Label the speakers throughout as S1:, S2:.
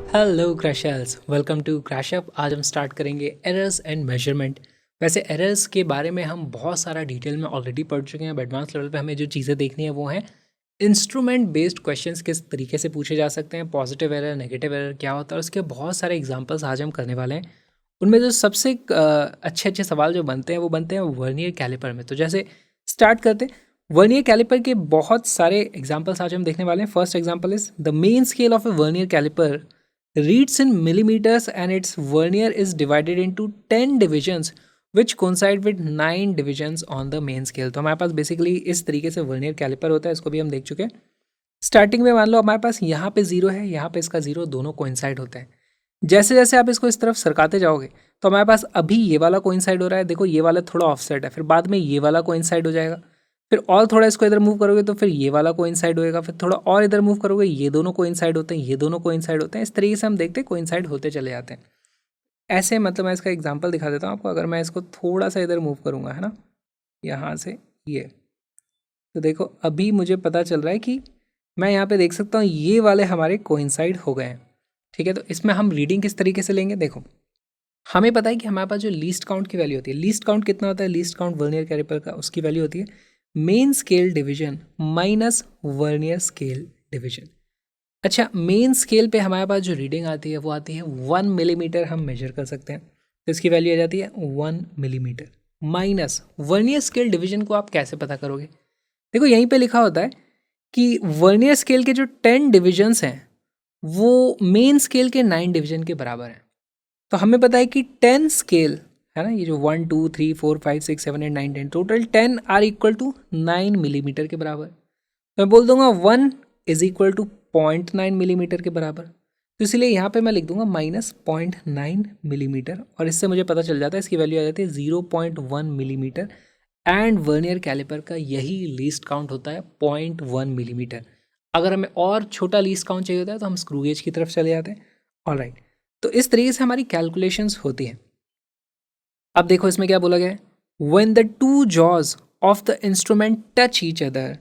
S1: Hello crashers, welcome to crash up. आज हम start करेंगे एरर्स एंड मेजरमेंट। वैसे एरर्स के बारे में हम बहुत सारा डिटेल में ऑलरेडी पढ़ चुके हैं। अब एडवांस लेवल पे हमें जो चीज़ें देखनी है वो हैं इंस्ट्रूमेंट बेस्ड क्वेश्चंस किस तरीके से पूछे जा सकते हैं, पॉजिटिव एरर नेगेटिव एरर क्या होता है, और उसके बहुत सारे एग्जांपल्स आज हम करने वाले हैं। उनमें जो सबसे अच्छे अच्छे सवाल जो बनते हैं वो बनते हैं वर्नियर कैलिपर में। तो जैसे स्टार्ट करते हैं, वर्नियर कैलिपर के बहुत सारे एग्जांपल्स आज हम देखने वाले हैं। First example is the main scale of a vernier caliper reads in millimeters and its vernier is divided into 10 divisions which coincide with 9 divisions on the main scale। तो हमारे पास बेसिकली इस तरीके से वर्नियर कैलिपर होता है, इसको भी हम देख चुके हैं। स्टार्टिंग में मान लो हमारे पास यहाँ पे जीरो है, यहाँ पे इसका जीरो, दोनों कोइंसाइड होते हैं। जैसे जैसे आप इसको इस तरफ सरकाते जाओगे तो हमारे पास अभी ये वाला कोइंसाइड हो रहा है, देखो ये वाला थोड़ा ऑफसेट है, फिर बाद में ये वाला कोइंसाइड हो जाएगा, फिर और थोड़ा इसको इधर मूव करोगे तो फिर ये वाला कोइंसाइड होएगा, फिर थोड़ा और इधर मूव करोगे ये दोनों कोइंसाइड होते हैं, ये दोनों कोइंसाइड होते हैं। इस तरीके से हम देखते हैं कोइंसाइड होते चले जाते हैं। ऐसे मतलब मैं इसका एग्जांपल दिखा देता हूँ आपको। अगर मैं इसको थोड़ा सा इधर मूव करूँगा, है ना, यहाँ से ये, तो देखो अभी मुझे पता चल रहा है कि मैं यहाँ पे देख सकता हूँ ये वाले हमारे कोइंसाइड हो गए हैं। ठीक है, तो इसमें हम रीडिंग किस तरीके से लेंगे, देखो हमें पता है कि हमारे पास जो लीस्ट काउंट की वैल्यू होती है, लीस्ट काउंट कितना होता है, लीस्ट काउंट वर्नियर कैलिपर का, उसकी वैल्यू होती है main scale division minus vernier scale division. अच्छा, मेन स्केल पे हमारे पास जो रीडिंग आती है वो आती है 1 मिलीमीटर, हम मेजर कर सकते हैं, तो इसकी वैल्यू आ जाती है 1 millimetre minus vernier scale division. को आप कैसे पता करोगे, देखो यहीं पे लिखा होता है कि वर्नियर स्केल के जो 10 डिविजन्स हैं वो मेन स्केल के 9 डिवीजन के बराबर हैं। तो हमें पता है कि 10 स्केल है ना, ये जो 1 2 3 4 5 6 7 8 9 10 total 10 are equal to 9 millimetre के बराबर। तो मैं बोल दूंगा 1 इज इक्वल टू 0.9 मिलीमीटर के बराबर। तो इसलिए यहाँ पे मैं लिख दूंगा माइनस 0.9 मिलीमीटर, और इससे मुझे पता चल जाता है, इसकी वैल्यू आ जाती है 0.1 मिलीमीटर। एंड वर्नियर कैलिपर का यही लीस्ट काउंट होता है 0.1 मिलीमीटर। अगर हमें और छोटा लीस्ट काउंट चाहिए होता है तो हम स्क्रू गेज की तरफ चले जाते हैं। ऑलराइट, तो इस तरीके से हमारी कैलकुलेशंस होती हैं। अब देखो इसमें क्या बोला गया है, when the two jaws of the instrument touch each other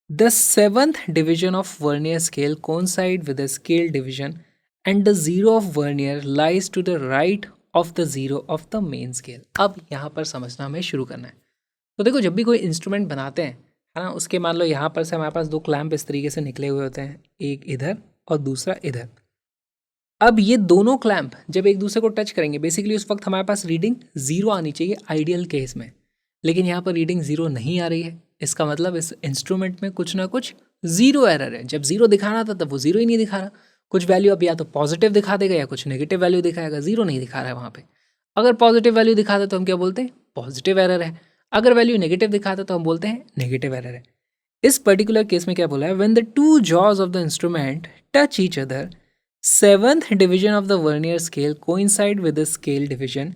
S1: the seventh division of vernier scale coincide with the scale division and the zero of vernier lies to the right of the zero of the main scale. अब यहाँ पर समझना हमें शुरू करना है। तो देखो जब भी कोई इंस्ट्रूमेंट बनाते हैं, है ना, उसके मान लो यहाँ पर से हमारे पास दो क्लैंप इस तरीके से निकले हुए होते हैं, एक इधर और दूसरा इधर। अब ये दोनों क्लैंप जब एक दूसरे को टच करेंगे, बेसिकली उस वक्त हमारे पास रीडिंग जीरो आनी चाहिए आइडियल केस में, लेकिन यहाँ पर रीडिंग जीरो नहीं आ रही है। इसका मतलब इस इंस्ट्रूमेंट में कुछ ना कुछ जीरो एरर है। जब जीरो दिखाना था तब वो जीरो ही नहीं दिखा रहा। कुछ वैल्यू अब या तो पॉजिटिव दिखा देगा या कुछ नेगेटिव वैल्यू दिखाएगा, जीरो नहीं दिखा रहा है वहाँ पे। अगर पॉजिटिव वैल्यू दिखाता तो हम क्या बोलते हैं, पॉजिटिव एरर है। अगर वैल्यू नेगेटिव दिखाता तो हम बोलते हैं नेगेटिव एरर है। इस पर्टिकुलर केस में क्या बोला है, when the two jaws of the instrument touch each other seventh division of the vernier scale coincide with the scale division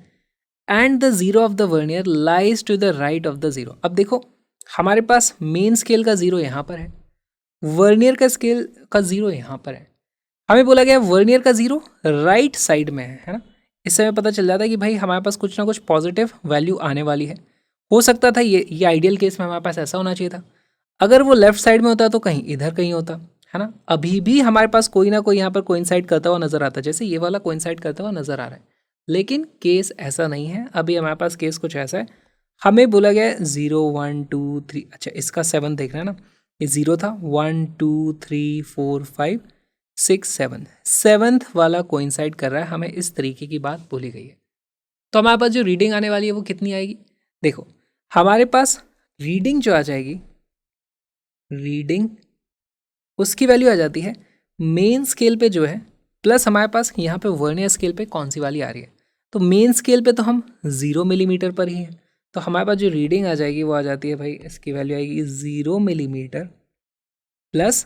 S1: and the zero of the vernier lies to the right of the zero। अब देखो हमारे पास main scale का zero यहाँ पर है, vernier का scale का जीरो यहाँ पर है। हमें बोला गया वर्नियर का जीरो राइट साइड में है ना। इससे हमें पता चल जाता है कि भाई हमारे पास कुछ ना कुछ पॉजिटिव वैल्यू आने वाली है। हो सकता था ये आइडियल केस में हमारे पास ऐसा होना चाहिए था। अगर वो लेफ्ट साइड में होता तो कहीं इधर कहीं होता, है ना। अभी भी हमारे पास कोई ना कोई यहाँ पर कोइंसाइड करता हुआ नजर आता है, जैसे ये वाला कोइंसाइड करता हुआ नजर आ रहा है, लेकिन केस ऐसा नहीं है। अभी हमारे पास केस कुछ ऐसा है, हमें बोला गया है 0 1 2 3, अच्छा इसका 7 देख रहे हैं ना, ये 0 था, 1 2 3 4 5 6 7, सेवन्थ वाला कोइंसाइड कर रहा है, हमें इस तरीके की बात बोली गई है। तो हमारे पास जो रीडिंग आने वाली है वो कितनी आएगी, देखो हमारे पास रीडिंग जो आ जाएगी, रीडिंग उसकी वैल्यू आ जाती है मेन स्केल पे जो है प्लस हमारे पास यहाँ पे वर्नियर स्केल पे कौन सी वाली आ रही है। तो मेन स्केल पे तो हम 0 मिलीमीटर पर ही है, तो हमारे पास जो रीडिंग आ जाएगी वो आ जाती है भाई, इसकी वैल्यू आएगी 0 millimetre plus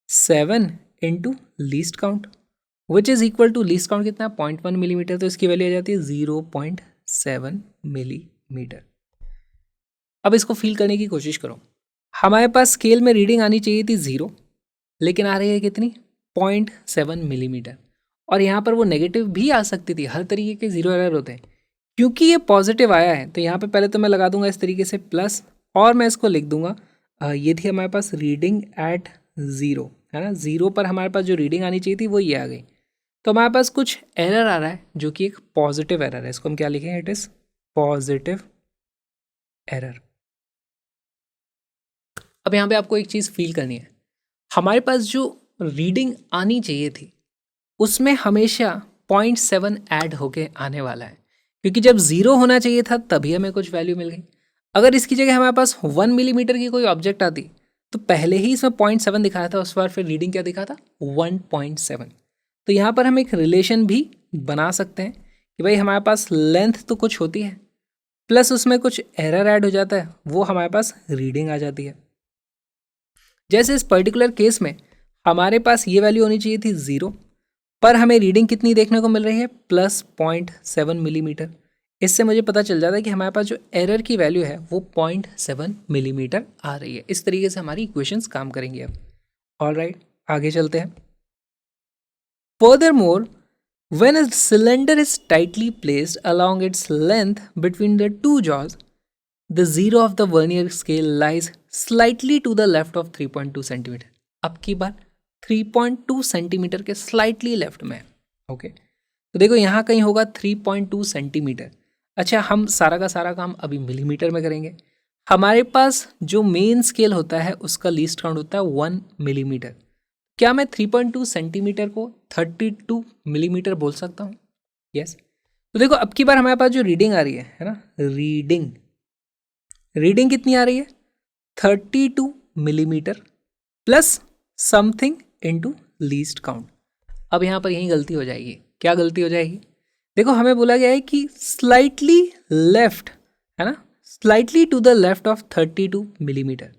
S1: 7 into least count which is equal to least count कितना है 0.1 मिलीमीटर, तो इसकी वैल्यू आ जाती है 0.7 मिलीमीटर। अब इसको फील करने की कोशिश करो, हमारे पास स्केल में रीडिंग आनी चाहिए थी 0, लेकिन आ रही है कितनी 0.7 मिलीमीटर, और यहाँ पर वो नेगेटिव भी आ सकती थी। हर तरीके के जीरो एरर होते हैं, क्योंकि ये पॉजिटिव आया है तो यहाँ पे पहले तो मैं लगा दूंगा इस तरीके से प्लस, और मैं इसको लिख दूंगा ये थी हमारे पास रीडिंग एट 0, है ना, 0 पर हमारे पास जो रीडिंग आनी चाहिए थी वो ये आ गई। तो हमारे पास कुछ एरर आ रहा है जो कि एक पॉजिटिव एरर है, इसको हम क्या लिखेंगे, इट इज़ पॉजिटिव एरर। अब यहाँ पे आपको एक चीज़ फील करनी है, हमारे पास जो रीडिंग आनी चाहिए थी उसमें हमेशा 0.7 ऐड होके आने वाला है, क्योंकि जब 0 होना चाहिए था तभी हमें कुछ वैल्यू मिल गई। अगर इसकी जगह हमारे पास 1 मिलीमीटर की कोई ऑब्जेक्ट आती तो पहले ही इसमें 0.7 दिखाया था, उस बार फिर रीडिंग क्या दिखा था, 1.7। तो यहाँ पर हम एक रिलेशन भी बना सकते हैं कि भाई हमारे पास लेंथ तो कुछ होती है प्लस उसमें कुछ एरर ऐड हो जाता है, वो हमारे पास रीडिंग आ जाती है। जैसे इस पर्टिकुलर केस में हमारे पास ये वैल्यू होनी चाहिए थी 0, पर हमें रीडिंग कितनी देखने को मिल रही है, प्लस 0.7 मिलीमीटर। इससे मुझे पता चल जाता है कि हमारे पास जो एरर की वैल्यू है वो 0.7 मिलीमीटर आ रही है। इस तरीके से हमारी इक्वेशंस काम करेंगी अब। ऑलराइट, आगे चलते हैं। Furthermore, when a cylinder is tightly placed along its length between the two jaws, the zero of the vernier scale lies slightly to the left of 3.2 centimetre. अब की बार 3.2 सेंटीमीटर के स्लाइटली लेफ्ट में। Okay, तो देखो यहाँ कहीं होगा 3.2 centimetre. अच्छा, हम सारा का सारा काम अभी मिलीमीटर में करेंगे। हमारे पास जो मेन स्केल होता है उसका लीस्ट काउंट होता है 1 मिलीमीटर। क्या मैं 3.2 सेंटीमीटर को 32 मिलीमीटर बोल सकता हूँ? यस। तो देखो अब की बार हमारे पास जो रीडिंग आ रही है ना, रीडिंग कितनी आ रही है, 32 millimetre plus something into least count. अब यहाँ पर यही गलती हो जाएगी। क्या गलती हो जाएगी? देखो हमें बोला गया है कि स्लाइटली लेफ्ट, है ना, slightly to the left of 32 millimetre.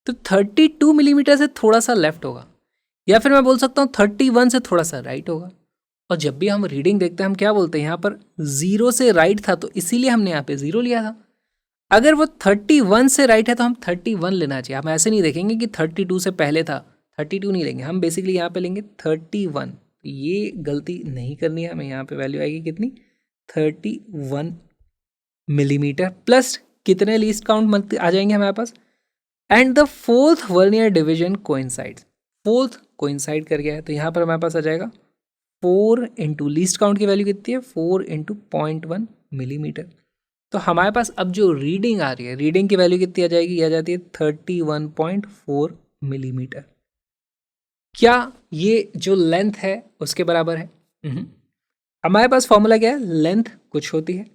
S1: तो 32 मिलीमीटर से थोड़ा सा लेफ्ट होगा, या फिर मैं बोल सकता हूँ 31 से थोड़ा सा राइट होगा। और जब भी हम रीडिंग देखते हैं हम क्या बोलते हैं, यहाँ पर 0 से राइट था तो इसीलिए हमने यहाँ पे 0 लिया था। अगर वो 31 से राइट है तो हम 31 लेना चाहिए। हम ऐसे नहीं देखेंगे कि 32 से पहले था, 32 नहीं लेंगे हम, बेसिकली यहाँ पे लेंगे 31। ये गलती नहीं करनी है हमें। यहाँ पे वैल्यू आएगी कितनी, 31 मिलीमीटर प्लस कितने लीस्ट काउंट आ जाएंगे हमारे पास, and the fourth vernier division coincides. Fourth coincide कर गया है तो यहाँ पर हमारे पास आ जाएगा 4 इंटू लीस्ट काउंट की वैल्यू कितनी है, 4 इंटू 0.1 मिलीमीटर। तो हमारे पास अब जो रीडिंग आ रही है, रीडिंग की वैल्यू कितनी आ जाएगी, आ जाती है 31.4 मिलीमीटर। क्या ये जो लेंथ है उसके बराबर है? हमारे पास फॉर्मूला क्या है, लेंथ कुछ होती है,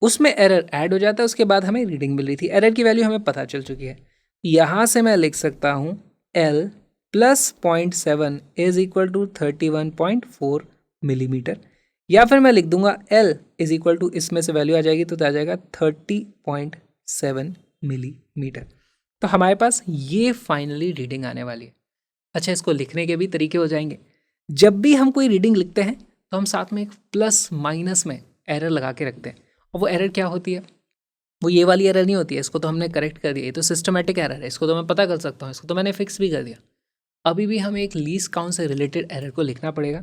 S1: उसमें एरर ऐड हो जाता है, उसके बाद हमें रीडिंग मिल रही थी। एरर की वैल्यू हमें पता चल चुकी है। यहाँ से मैं लिख सकता हूँ L plus 0.7 is equal to 31.4 millimetre, या फिर मैं लिख दूंगा L इज इक्वल टू, इसमें से वैल्यू आ जाएगी तो आ जाएगा 30.7 मिलीमीटर। तो हमारे पास ये फाइनली रीडिंग आने वाली है। अच्छा, इसको लिखने के भी तरीके हो जाएंगे। जब भी हम कोई रीडिंग लिखते हैं तो हम साथ में एक प्लस माइनस में एरर लगा के रखते हैं। और वो एरर क्या होती है, वो ये वाली एरर नहीं होती है, इसको तो हमने करेक्ट कर दिया, ये तो सिस्टमेटिक एरर है, इसको तो मैं पता कर सकता हूँ, इसको तो मैंने फिक्स भी कर दिया। अभी भी हमें एक लीस्ट काउंट से रिलेटेड एरर को लिखना पड़ेगा।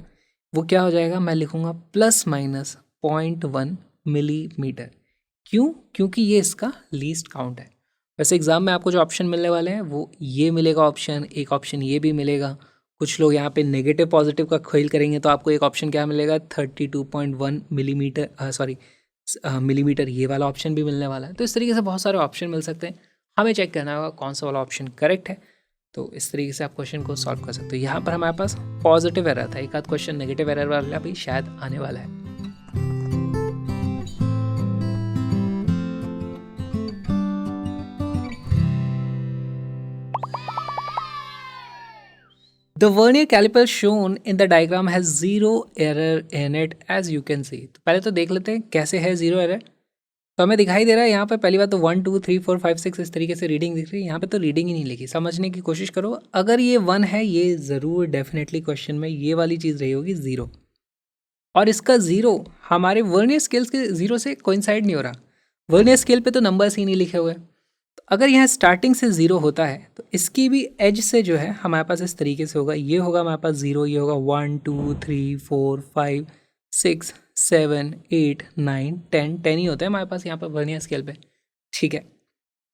S1: वो क्या हो जाएगा, मैं लिखूंगा प्लस माइनस 0.1 मिलीमीटर। क्यों? क्योंकि ये इसका लीस्ट काउंट है। वैसे एग्जाम में आपको जो ऑप्शन मिलने वाले हैं वो ये मिलेगा ऑप्शन, एक ऑप्शन ये भी मिलेगा। कुछ लोग यहाँ पे नेगेटिव पॉजिटिव का खेल करेंगे तो आपको एक ऑप्शन क्या मिलेगा, 32.1 मिलीमीटर, मिलीमीटर, ये वाला ऑप्शन भी मिलने वाला है। तो इस तरीके से बहुत सारे ऑप्शन मिल सकते हैं, हमें चेक करना होगा कौन सा वाला ऑप्शन करेक्ट है। तो इस तरीके से आप क्वेश्चन को सॉल्व कर सकते हो। यहाँ पर हमारे पास पॉजिटिव एरर था, एक आध क्वेश्चन नेगेटिव एरर वाला भी शायद आने वाला है। The vernier caliper shown in the diagram has zero error in it as you can see। तो पहले तो देख लेते हैं कैसे है जीरो एरर। तो हमें दिखाई दे रहा है यहाँ पर पहली बात तो 1 2 3 4 5 6 इस तरीके से रीडिंग दिख रही है। यहाँ पे तो रीडिंग ही नहीं लिखी। समझने की कोशिश करो, अगर ये 1 है, ये ज़रूर डेफिनेटली क्वेश्चन में ये वाली चीज़ रही होगी 0, और इसका 0 हमारे वर्नियर स्केल्स के 0 से कोइंसाइड नहीं हो रहा। वर्नियर स्केल पे तो नंबर्स ही नहीं लिखे हुए। तो अगर यहाँ स्टार्टिंग से 0 होता है तो इसकी भी एज से जो है हमारे पास इस तरीके से होगा। ये होगा हमारे पास 0, ये होगा 1 2 3 4 5 6 7 8 9 10 10 ही होता है हमारे पास यहाँ पर वर्नियर स्केल पे। ठीक है,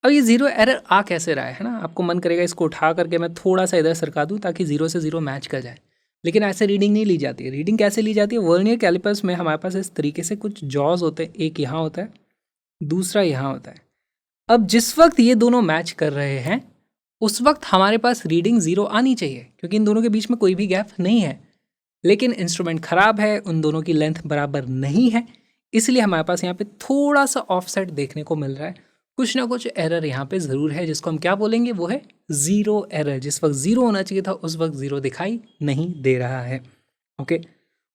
S1: अब ये ज़ीरो एरर आ कैसे रहा है ना, आपको मन करेगा इसको उठा करके मैं थोड़ा सा इधर सरका दूँ ताकि ज़ीरो से ज़ीरो मैच कर जाए, लेकिन ऐसे रीडिंग नहीं ली जाती है। रीडिंग कैसे ली जाती है, वर्नियर कैलिपर्स में हमारे पास इस तरीके से कुछ जॉज होते हैं, एक यहाँ होता है, दूसरा यहाँ होता है। अब जिस वक्त ये दोनों मैच कर रहे हैं उस वक्त हमारे पास रीडिंग ज़ीरो आनी चाहिए, क्योंकि इन दोनों के बीच में कोई भी गैप नहीं है। लेकिन इंस्ट्रूमेंट ख़राब है, उन दोनों की लेंथ बराबर नहीं है, इसलिए हमारे पास यहाँ पे थोड़ा सा ऑफसेट देखने को मिल रहा है। कुछ ना कुछ एरर यहाँ पे ज़रूर है, जिसको हम क्या बोलेंगे, वो है ज़ीरो एरर। जिस वक्त ज़ीरो होना चाहिए था उस वक्त ज़ीरो दिखाई नहीं दे रहा है। Okay,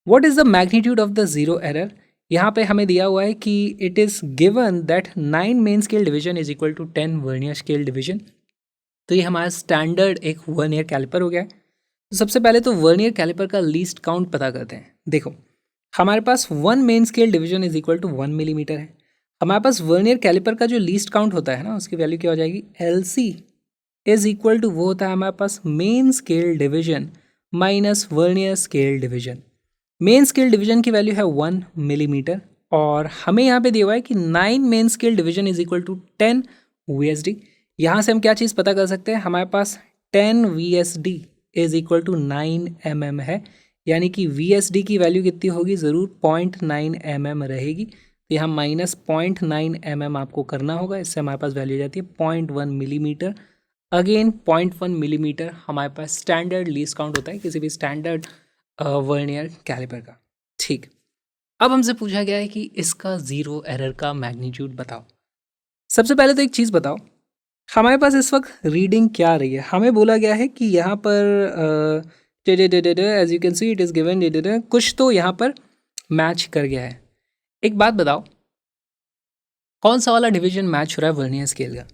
S1: what is the magnitude of the zero error? यहाँ पे हमें दिया हुआ है कि it is given that 9 main scale division is equal to 10 vernier scale division. तो ये हमारा स्टैंडर्ड एक वर्नियर कैलिपर हो गया है। तो सबसे पहले तो वर्नियर कैलिपर का लीस्ट काउंट पता करते हैं। देखो, हमारे पास 1 main scale division is equal to 1 millimetre है। हमारे पास वर्नियर कैलिपर का जो लीस्ट काउंट होता है ना, उसकी वैल्यू क्या हो जाएगी, LC इज इक्वल टू वो होता है हमारे पास main scale division minus vernier scale division. Main scale division की वैल्यू है 1 मिलीमीटर और हमें यहाँ पे दिया हुआ है कि 9 main scale division is equal to 10 VSD। यहाँ से हम क्या चीज़ पता कर सकते हैं, हमारे पास 10 VSD is equal to 9 mm है, यानी कि VSD की वैल्यू कितनी होगी, ज़रूर 0.9 mm रहेगी। तो यहाँ माइनस 0.9 mm आपको करना होगा, इससे हमारे पास वैल्यू जाती है 0.1 मिलीमीटर। अगेन 0.1 मिलीमीटर हमारे पास स्टैंडर्ड लीस्ट काउंट होता है किसी भी स्टैंडर्ड वर्नियर कैलिपर का। ठीक, अब हमसे पूछा गया है कि इसका ज़ीरो एरर का मैग्नीट्यूड बताओ। सबसे पहले तो एक चीज़ बताओ, हमारे पास इस वक्त रीडिंग क्या आ रही है। हमें बोला गया है कि यहाँ पर as you can see it is given, कुछ तो यहाँ पर मैच कर गया है। एक बात बताओ, कौन सा वाला डिवीजन मैच हो रहा है वर्नियर स्केल का?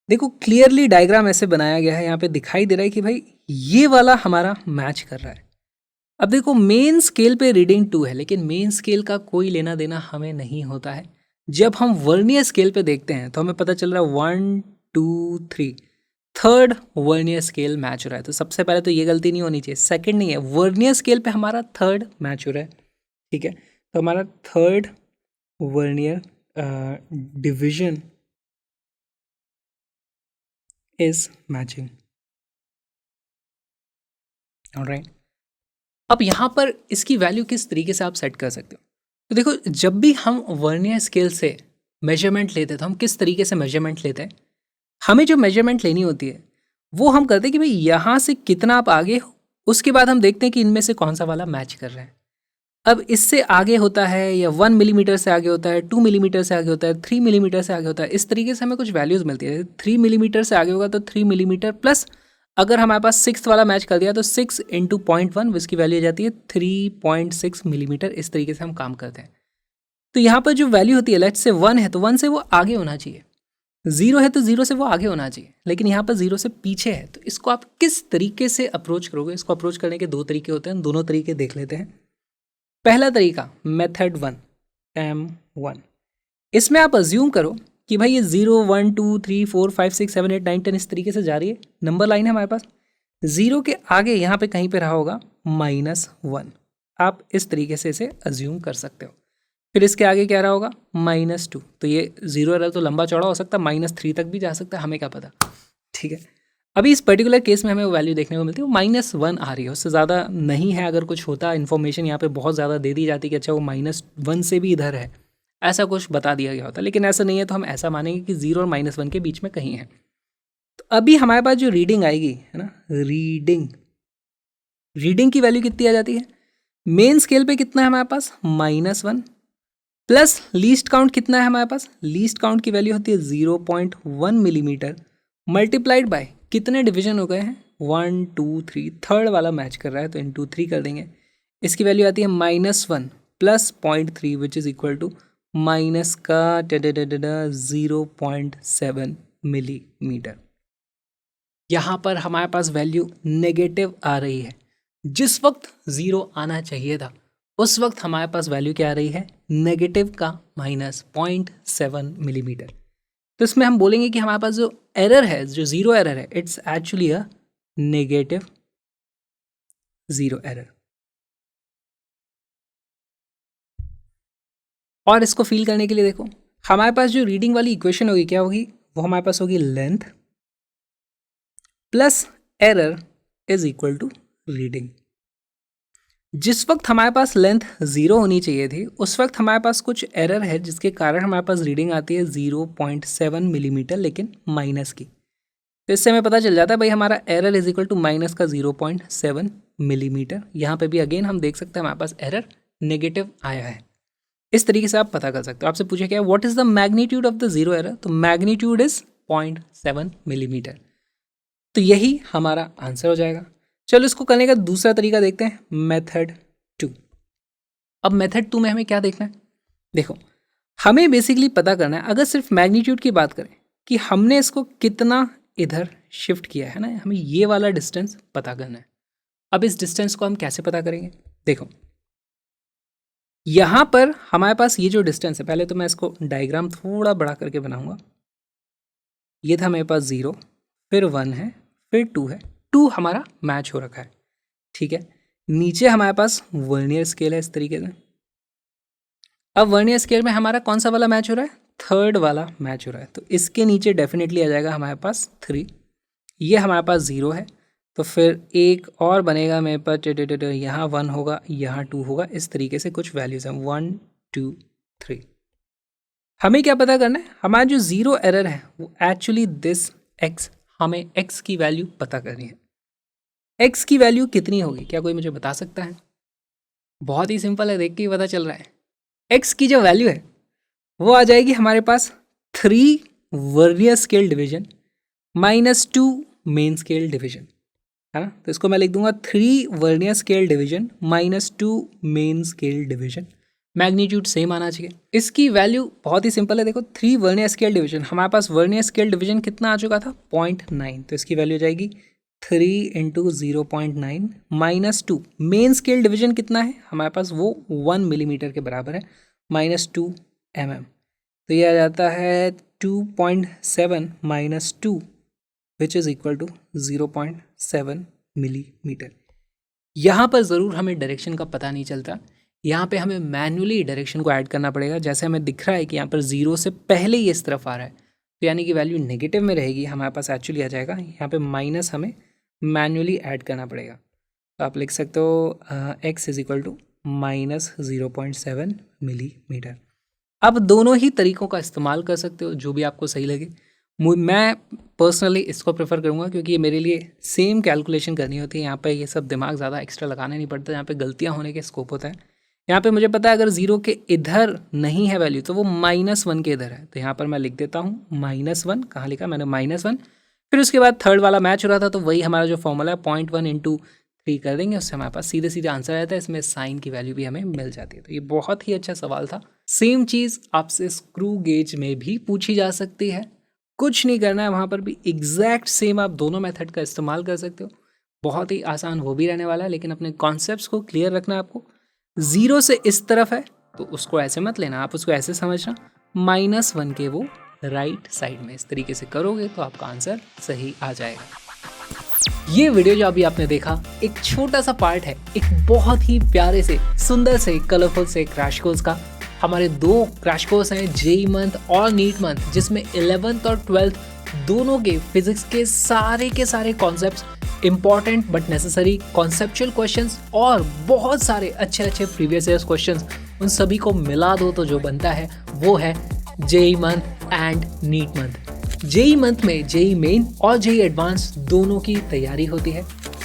S1: देखो, क्लियरली डायग्राम ऐसे बनाया गया है, यहाँ पे दिखाई दे रहा है कि भाई ये वाला हमारा मैच कर रहा है। अब देखो, मेन स्केल पे रीडिंग 2 है, लेकिन मेन स्केल का कोई लेना देना हमें नहीं होता है। जब हम वर्नियर स्केल पे देखते हैं तो हमें पता चल रहा है 1 2 3 थर्ड वर्नियर स्केल मैच हो रहा है। तो सबसे पहले तो ये गलती नहीं होनी चाहिए, सेकंड नहीं है, वर्नियर स्केल पे हमारा थर्ड मैच हो रहा है। ठीक है, तो हमारा third vernier division is matching. Alright, अब यहाँ पर इसकी वैल्यू किस तरीके से आप सेट कर सकते हो? तो देखो, जब भी हम वर्नियर स्केल से मेजरमेंट लेते हैं तो हम किस तरीके से मेजरमेंट लेते हैं, हमें जो मेजरमेंट लेनी होती है वो हम करते हैं कि भाई यहाँ से कितना आप आगे हो, उसके बाद हम देखते हैं कि इनमें से कौन सा वाला मैच कर रहा है। अब इससे आगे होता है या 1 मिलीमीटर से आगे होता है, 2 मिलीमीटर से आगे होता है, 3 मिलीमीटर से आगे होता है, इस तरीके से हमें कुछ वैल्यूज़ मिलती है। 3 मिलीमीटर से आगे होगा तो 3 मिलीमीटर प्लस, अगर हमारे पास 6 वाला मैच कर दिया तो 6 इंटू 0.1, इसकी वैल्यू आ जाती है 3.6 मिलीमीटर। इस तरीके से हम काम करते हैं। तो यहाँ पर जो वैल्यू होती है, लेट्स से 1 है तो 1 से वो आगे होना चाहिए, 0 है तो 0 से वो आगे होना चाहिए, लेकिन यहाँ पर 0 से पीछे है। तो इसको आप किस तरीके से अप्रोच करोगे? इसको अप्रोच करने के 2 तरीके होते हैं, दोनों तरीके देख लेते हैं। पहला तरीका, मेथड 1, M1। इसमें आप अज्यूम करो कि भाई ये 0 1 2 3 4 5 6 7 8 9 10 इस तरीके से जा रही है, नंबर लाइन है हमारे पास। 0 के आगे यहाँ पे कहीं पे रहा होगा -1, आप इस तरीके से इसे अज्यूम कर सकते हो। फिर इसके आगे क्या रहा होगा, -2। तो ये 0 एरर तो लंबा चौड़ा हो सकता है, -3 तक भी जा सकता है, हमें क्या पता। ठीक है, अभी इस पर्टिकुलर केस में हमें वो वैल्यू देखने को मिलती है, वो -1 आ रही है, उससे ज़्यादा नहीं है। अगर कुछ होता इन्फॉर्मेशन यहाँ पे बहुत ज़्यादा दे दी जाती कि अच्छा वो -1 से भी इधर है, ऐसा कुछ बता दिया गया होता, लेकिन ऐसा नहीं है। तो हम ऐसा मानेंगे कि 0 और -1 के बीच में कहीं है। तो अभी हमारे पास जो रीडिंग आएगी है ना, रीडिंग की वैल्यू कितनी आ जाती है, मेन स्केल पे कितना है हमारे पास, -1 प्लस लीस्ट काउंट कितना है हमारे पास, लीस्ट काउंट की वैल्यू होती है 0.1 मिलीमीटर मल्टीप्लाइड बाय कितने डिवीजन हो गए हैं, 1 2 3, थर्ड वाला मैच कर रहा है तो इंटू 3 कर देंगे। इसकी वैल्यू आती है -1 plus 0.3 which is equal to minus का 0.7 मिलीमीटर। यहाँ पर हमारे पास वैल्यू नेगेटिव आ रही है। जिस वक्त 0 आना चाहिए था उस वक्त हमारे पास वैल्यू क्या आ रही है, नेगेटिव का -0.7 मिलीमीटर। तो इसमें हम बोलेंगे कि हमारे पास जो एरर है, जो 0 एरर है, it's actually a negative 0 error. और इसको फील करने के लिए देखो, हमारे पास जो रीडिंग वाली इक्वेशन होगी क्या होगी, वो हमारे पास होगी length plus error is equal to reading. जिस वक्त हमारे पास लेंथ 0 होनी चाहिए थी उस वक्त हमारे पास कुछ एरर है जिसके कारण हमारे पास रीडिंग आती है 0.7 मिलीमीटर लेकिन माइनस की। तो इससे हमें पता चल जाता है भाई हमारा error is equal to minus का 0.7 मिलीमीटर। यहाँ पे भी अगेन हम देख सकते हैं हमारे पास एरर नेगेटिव आया है। इस तरीके से आप पता कर सकते हो। आपसे पूछे क्या what is the magnitude of the zero error, तो मैग्नीट्यूड इज 0.7 मिलीमीटर। तो यही हमारा आंसर हो जाएगा। चलो इसको करने का दूसरा तरीका देखते हैं, मेथड 2। अब मेथड 2 में हमें क्या देखना है, देखो हमें बेसिकली पता करना है, अगर सिर्फ मैग्नीट्यूड की बात करें कि हमने इसको कितना इधर शिफ्ट किया है ना, हमें ये वाला डिस्टेंस पता करना है। अब इस डिस्टेंस को हम कैसे पता करेंगे, देखो यहाँ पर हमारे पास ये जो डिस्टेंस है, पहले तो मैं इसको डायग्राम थोड़ा बड़ा करके बनाऊंगा। ये था मेरे पास 0, फिर 1 है, फिर 2 है, 2 हमारा मैच हो रखा है, ठीक है। नीचे हमारे पास वर्नियर स्केल है इस तरीके से। अब वर्नियर स्केल में हमारा कौन सा वाला मैच हो रहा है, थर्ड वाला मैच हो रहा है, तो इसके नीचे डेफिनेटली आ जाएगा हमारे पास 3। ये हमारे पास 0 है, तो फिर एक और बनेगा मेरे पास, यहाँ 1 होगा, यहाँ 2 होगा, इस तरीके से कुछ वैल्यूज हैं 1 2 3। हमें क्या पता करना है, हमारा जो 0 एरर है वो एक्चुअली दिस x, हमें x की वैल्यू पता करनी है। x की वैल्यू कितनी होगी, क्या कोई मुझे बता सकता है? बहुत ही सिंपल है, देख के ही पता चल रहा है। x की जो वैल्यू है वो आ जाएगी हमारे पास 3 vernier scale division minus 2 main scale division, है ना। तो इसको मैं लिख दूंगा 3 vernier scale division minus 2 main scale division. Magnitude same आना चाहिए। इसकी वैल्यू बहुत ही सिंपल है, देखो 3 वर्नियर स्केल डिवीजन, हमारे पास वर्नियर स्केल डिवीजन कितना आ चुका था 0.9, तो इसकी वैल्यू हो जाएगी 3 into 0.9 minus 2। Main scale division कितना है हमारे पास, वो 1 मिलीमीटर के बराबर है, माइनस 2 mm, तो ये आ जाता है 2.7 minus 2 which is equal to 0.7 millimetre. यहाँ पर ज़रूर हमें डायरेक्शन का पता नहीं चलता, यहाँ पे हमें मैन्युअली डायरेक्शन को ऐड करना पड़ेगा। जैसे हमें दिख रहा है कि यहाँ पर 0 से पहले ही इस तरफ आ रहा है, तो यानी कि वैल्यू नेगेटिव में रहेगी, हमारे पास एक्चुअली आ जाएगा यहाँ पे माइनस, हमें मैन्युअली ऐड करना पड़ेगा। तो आप लिख सकते हो x is equal to minus 0.7 millimetre. अब दोनों ही तरीक़ों का इस्तेमाल कर सकते हो, जो भी आपको सही लगे। मैं पर्सनली इसको प्रेफर करूँगा क्योंकि ये मेरे लिए सेम कैलकुलेशन करनी होती है। यहाँ पे ये सब दिमाग ज़्यादा एक्स्ट्रा लगाने नहीं पड़ता, यहाँ पे गलतियाँ होने के स्कोप होता है। यहाँ पे मुझे पता है अगर 0 के इधर नहीं है वैल्यू तो वो -1 के इधर है, तो यहाँ पर मैं लिख देता हूँ -1। कहाँ लिखा मैंने, -1। फिर उसके बाद थर्ड वाला मैच हो रहा था, तो वही हमारा जो फॉर्मूला है 0.1 इंटू 3 कर देंगे, उससे हमारे पास सीधे सीधे आंसर रहता है। इसमें साइन की वैल्यू भी हमें मिल जाती है। तो ये बहुत ही अच्छा सवाल था। सेम चीज़ आपसे स्क्रू गेज में भी पूछी जा सकती है, कुछ नहीं करना है, वहाँ पर भी एग्जैक्ट सेम आप दोनों मेथड का इस्तेमाल कर सकते हो। बहुत ही आसान वो भी रहने वाला है, लेकिन अपने कॉन्सेप्ट्स को क्लियर रखना है आपको। 0 से इस तरफ है तो उसको ऐसे मत लेना, आप उसको ऐसे समझना, -1 के वो राइट साइड में। इस तरीके से करोगे तो आपका आंसर सही आ जाएगा। ये वीडियो जो अभी आपने देखा एक छोटा सा पार्ट है एक बहुत ही प्यारे से, सुंदर से, कलरफुल से क्रैश कोर्स का। हमारे 2 क्रैश कोर्स हैं, जेईई मंथ और नीट मंथ, जिसमें 11th और 12th दोनों के फिजिक्स के सारे concepts, important but necessary conceptual questions और बहुत सारे अच्छे प्रीवियस ईयर्स क्वेश्चंस, उन सभी को मिला दो तो जो बनता है वो है JEE month and NEET month. JEE month में जेईई मेन और जेईई एडवांस दोनों की तैयारी होती है।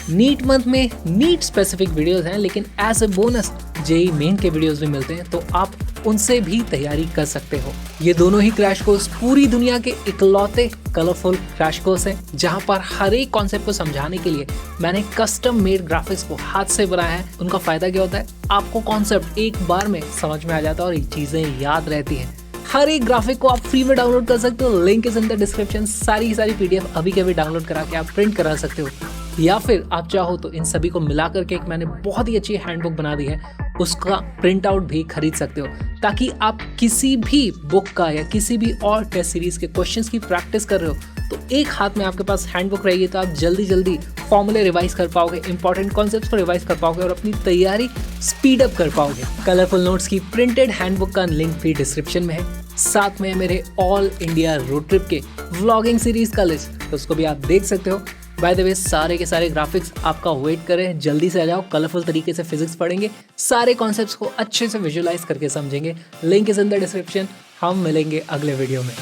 S1: नीट मंथ में नीट स्पेसिफिक वीडियोस हैं, लेकिन as a bonus JEE main के वीडियोस भी मिलते हैं, तो आप उनसे भी तैयारी कर सकते हो। ये दोनों ही क्रैश कोर्स पूरी दुनिया के इकलौते कलरफुल क्रैश कोर्स हैं, जहां पर हर एक कॉन्सेप्ट को समझाने के लिए मैंने कस्टम मेड ग्राफिक्स को हाथ से बनाया है। उनका फायदा क्या होता है, आपको कॉन्सेप्ट एक बार में समझ में आ जाता है और ये चीजें याद रहती हैं। हर एक ग्राफिक को आप फ्री में डाउनलोड कर सकते हो, link is in the description. सारी PDF अभी के अभी डाउनलोड करा के आप प्रिंट करा सकते हो, या फिर आप चाहो तो इन सभी को मिला करके एक मैंने बहुत ही अच्छी हैंडबुक बना दी है, उसका प्रिंट आउट भी खरीद सकते हो, ताकि आप किसी भी बुक का या किसी भी और टेस्ट सीरीज के क्वेश्चंस की प्रैक्टिस कर रहे हो तो एक हाथ में आपके पास हैंडबुक रहेगी, तो आप जल्दी फॉर्मूले रिवाइज कर पाओगे, इंपॉर्टेंट कॉन्सेप्ट्स को रिवाइज कर पाओगे और अपनी तैयारी स्पीड अप कर पाओगे। कलरफुल नोट्स की प्रिंटेड हैंडबुक का लिंक भी डिस्क्रिप्शन में है। साथ में है मेरे ऑल इंडिया रोड ट्रिप के व्लॉगिंग सीरीज का लिस्ट, तो उसको भी आप देख सकते हो। बाय द वे सारे के सारे ग्राफिक्स आपका वेट करें, जल्दी से आ जाओ, कलरफुल तरीके से फिजिक्स पढ़ेंगे, सारे कॉन्सेप्ट्स को अच्छे से विजुअलाइज करके समझेंगे। Link is in the description. हम मिलेंगे अगले वीडियो में।